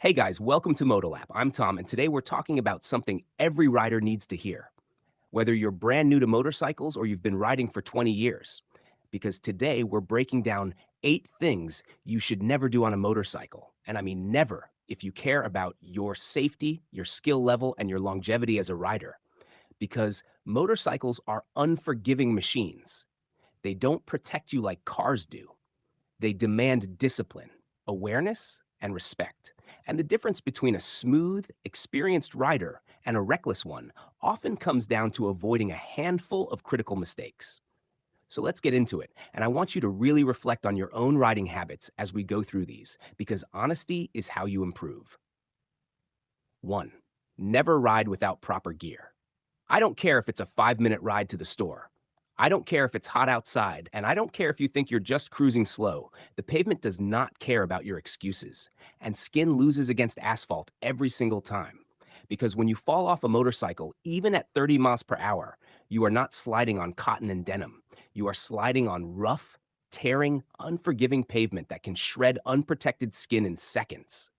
Hey guys, welcome to Motolab. I'm Tom, and today we're talking about something every rider needs to hear, whether you're brand new to motorcycles or you've been riding for 20 years. Because today we're breaking down 8 things you should never do on a motorcycle. And I mean never if you care about your safety, your skill level, and your longevity as a rider. Because motorcycles are unforgiving machines. They don't protect you like cars do. They demand discipline, awareness, and respect. And the difference between a smooth, experienced rider and a reckless one often comes down to avoiding a handful of critical mistakes. So let's get into it. And I want you to really reflect on your own riding habits as we go through these, because honesty is how you improve. 1. Never ride without proper gear. I don't care if it's a 5-minute ride to the store. I don't care if it's hot outside, and I don't care if you think you're just cruising slow. The pavement does not care about your excuses, and skin loses against asphalt every single time. Because when you fall off a motorcycle, even at 30 miles per hour, you are not sliding on cotton and denim. You are sliding on rough, tearing, unforgiving pavement that can shred unprotected skin in seconds.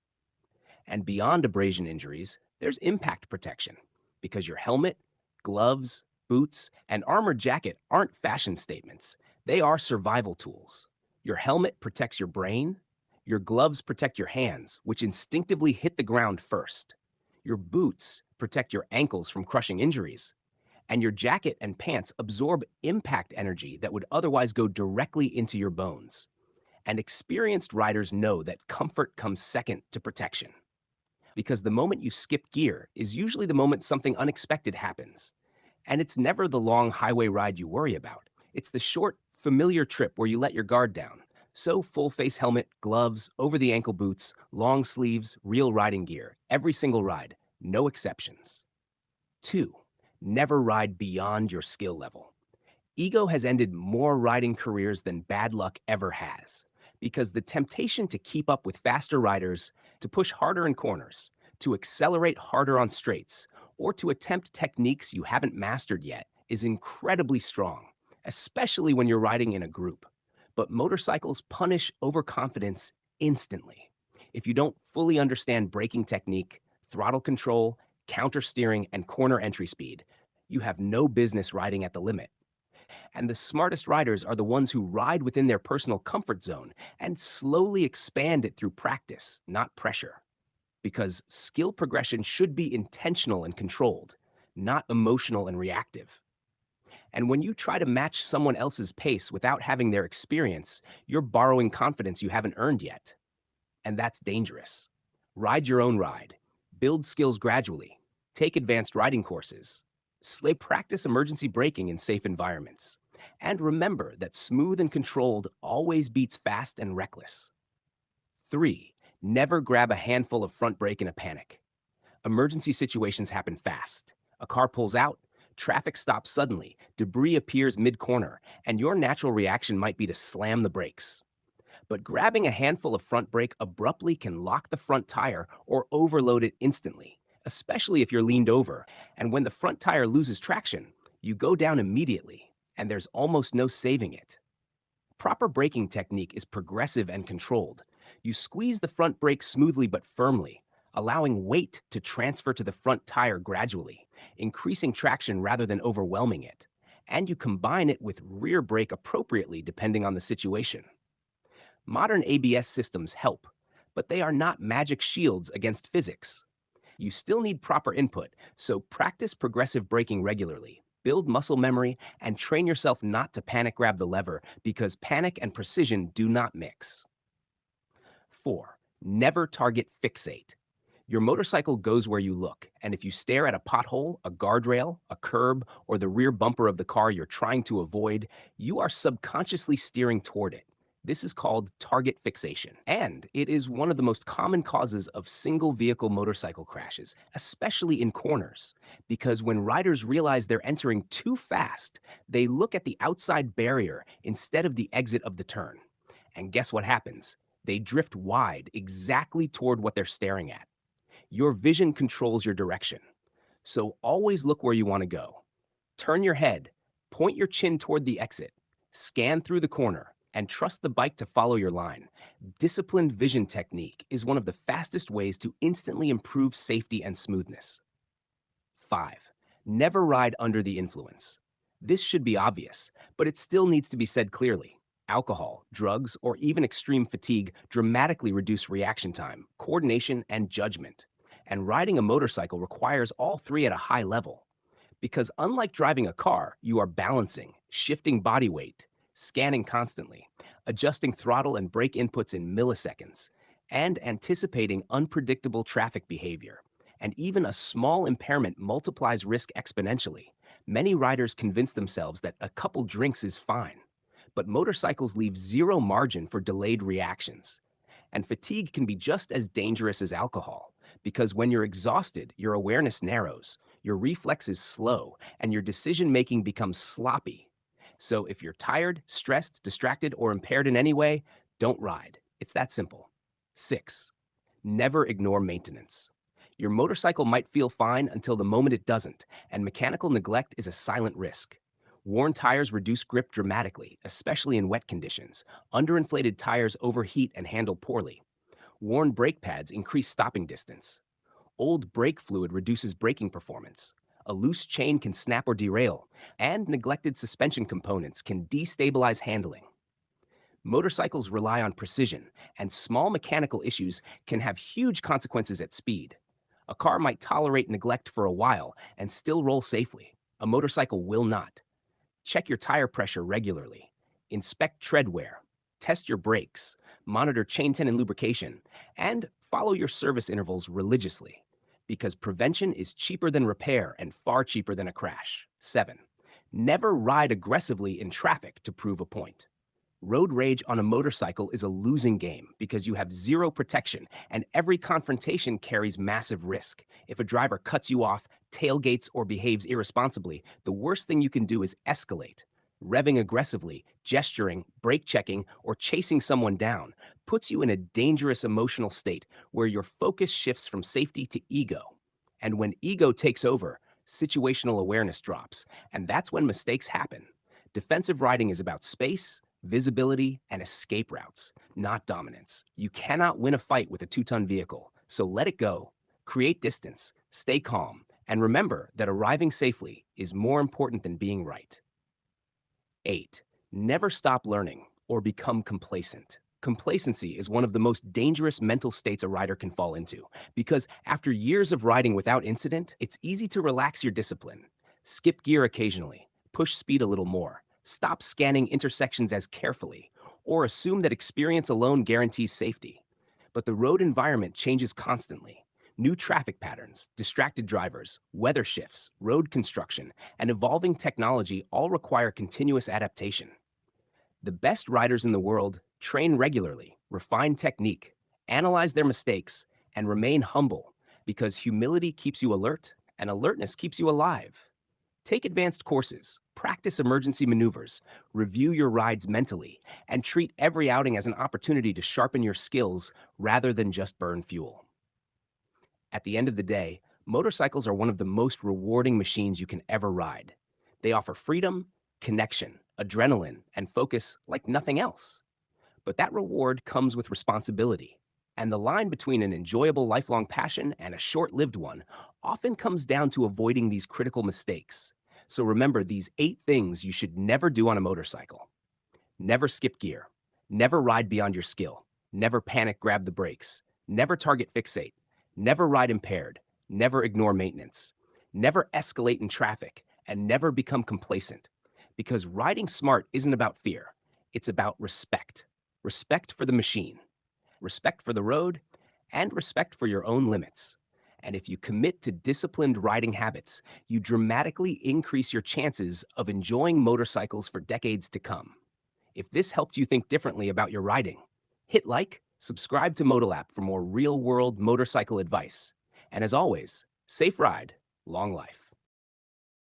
And beyond abrasion injuries, there's impact protection because your helmet, gloves, boots, and armored jacket aren't fashion statements. They are survival tools. Your helmet protects your brain. Your gloves protect your hands, which instinctively hit the ground first. Your boots protect your ankles from crushing injuries. And your jacket and pants absorb impact energy that would otherwise go directly into your bones. And experienced riders know that comfort comes second to protection because the moment you skip gear is usually the moment something unexpected happens. And it's never the long highway ride you worry about. It's the short, familiar trip where you let your guard down. So, full face helmet, gloves, over the ankle boots, long sleeves, real riding gear, every single ride, no exceptions. 2. Never ride beyond your skill level. Ego has ended more riding careers than bad luck ever has, because the temptation to keep up with faster riders, to push harder in corners, to accelerate harder on straights, or to attempt techniques you haven't mastered yet is incredibly strong, especially when you're riding in a group. But motorcycles punish overconfidence instantly. If you don't fully understand braking technique, throttle control, counter steering, and corner entry speed, you have no business riding at the limit. And the smartest riders are the ones who ride within their personal comfort zone and slowly expand it through practice, not pressure. Because skill progression should be intentional and controlled, not emotional and reactive. And when you try to match someone else's pace without having their experience, you're borrowing confidence you haven't earned yet. And that's dangerous. Ride your own ride, build skills gradually, take advanced riding courses, practice emergency braking in safe environments. And remember that smooth and controlled always beats fast and reckless. 3. Never grab a handful of front brake in a panic. Emergency situations happen fast. A car pulls out, traffic stops suddenly, debris appears mid corner, and your natural reaction might be to slam the brakes. But grabbing a handful of front brake abruptly can lock the front tire or overload it instantly, especially if you're leaned over. And when the front tire loses traction, you go down immediately, and there's almost no saving it. Proper braking technique is progressive and controlled. You squeeze the front brake smoothly but firmly, allowing weight to transfer to the front tire gradually, increasing traction rather than overwhelming it. And you combine it with rear brake appropriately depending on the situation. Modern ABS systems help, but they are not magic shields against physics. You still need proper input, so practice progressive braking regularly. Build muscle memory and train yourself not to panic grab the lever because panic and precision do not mix. 4. Never target fixate. Your motorcycle goes where you look, and if you stare at a pothole, a guardrail, a curb, or the rear bumper of the car you're trying to avoid, you are subconsciously steering toward it. This is called target fixation, and it is one of the most common causes of single vehicle motorcycle crashes, especially in corners. Because when riders realize they're entering too fast, they look at the outside barrier instead of the exit of the turn. And guess what happens? They drift wide exactly toward what they're staring at. Your vision controls your direction. So always look where you want to go. Turn your head, point your chin toward the exit, scan through the corner, and trust the bike to follow your line. Disciplined vision technique is one of the fastest ways to instantly improve safety and smoothness. 5. Never ride under the influence. This should be obvious, but it still needs to be said clearly. Alcohol, drugs, or even extreme fatigue dramatically reduce reaction time, coordination, and judgment. And riding a motorcycle requires all three at a high level. Because unlike driving a car, you are balancing, shifting body weight, scanning constantly, adjusting throttle and brake inputs in milliseconds, and anticipating unpredictable traffic behavior. And even a small impairment multiplies risk exponentially. Many riders convince themselves that a couple drinks is fine. But motorcycles leave zero margin for delayed reactions. And fatigue can be just as dangerous as alcohol, because when you're exhausted, your awareness narrows, your reflexes slow, and your decision making becomes sloppy. So if you're tired, stressed, distracted, or impaired in any way, don't ride. It's that simple. 6. Never ignore maintenance. Your motorcycle might feel fine until the moment it doesn't, and mechanical neglect is a silent risk. Worn tires reduce grip dramatically, especially in wet conditions. Underinflated tires overheat and handle poorly. Worn brake pads increase stopping distance. Old brake fluid reduces braking performance. A loose chain can snap or derail, and neglected suspension components can destabilize handling. Motorcycles rely on precision, and small mechanical issues can have huge consequences at speed. A car might tolerate neglect for a while and still roll safely. A motorcycle will not. Check your tire pressure regularly. Inspect tread wear. Test your brakes. Monitor chain tension and lubrication. And follow your service intervals religiously. Because prevention is cheaper than repair and far cheaper than a crash. 7. Never ride aggressively in traffic to prove a point. Road rage on a motorcycle is a losing game because you have zero protection and every confrontation carries massive risk. If a driver cuts you off, tailgates, or behaves irresponsibly, the worst thing you can do is escalate. Revving aggressively, gesturing, brake checking, or chasing someone down puts you in a dangerous emotional state where your focus shifts from safety to ego. And when ego takes over, situational awareness drops, and that's when mistakes happen. Defensive riding is about space, visibility, and escape routes, not dominance. You cannot win a fight with a 2-ton vehicle, so let it go. Create distance, stay calm, and remember that arriving safely is more important than being right. 8. Never stop learning or become complacent. Complacency is one of the most dangerous mental states a rider can fall into because after years of riding without incident, it's easy to relax your discipline. Skip gear occasionally, push speed a little more, stop scanning intersections as carefully, or assume that experience alone guarantees safety. But the road environment changes constantly. New traffic patterns, distracted drivers, weather shifts, road construction, and evolving technology all require continuous adaptation. The best riders in the world train regularly, refine technique, analyze their mistakes, and remain humble because humility keeps you alert and alertness keeps you alive. Take advanced courses, practice emergency maneuvers, review your rides mentally, and treat every outing as an opportunity to sharpen your skills rather than just burn fuel. At the end of the day, motorcycles are one of the most rewarding machines you can ever ride. They offer freedom, connection, adrenaline, and focus like nothing else. But that reward comes with responsibility. And the line between an enjoyable lifelong passion and a short lived one often comes down to avoiding these critical mistakes. So remember these 8 things you should never do on a motorcycle. Never skip gear. Never ride beyond your skill. Never panic grab the brakes. Never target fixate. Never ride impaired. Never ignore maintenance. Never escalate in traffic. And never become complacent. Because riding smart isn't about fear. It's about respect. Respect for the machine, respect for the road, and respect for your own limits. And if you commit to disciplined riding habits, you dramatically increase your chances of enjoying motorcycles for decades to come. If this helped you think differently about your riding, hit like, subscribe to Motolab for more real-world motorcycle advice. And as always, safe ride, long life.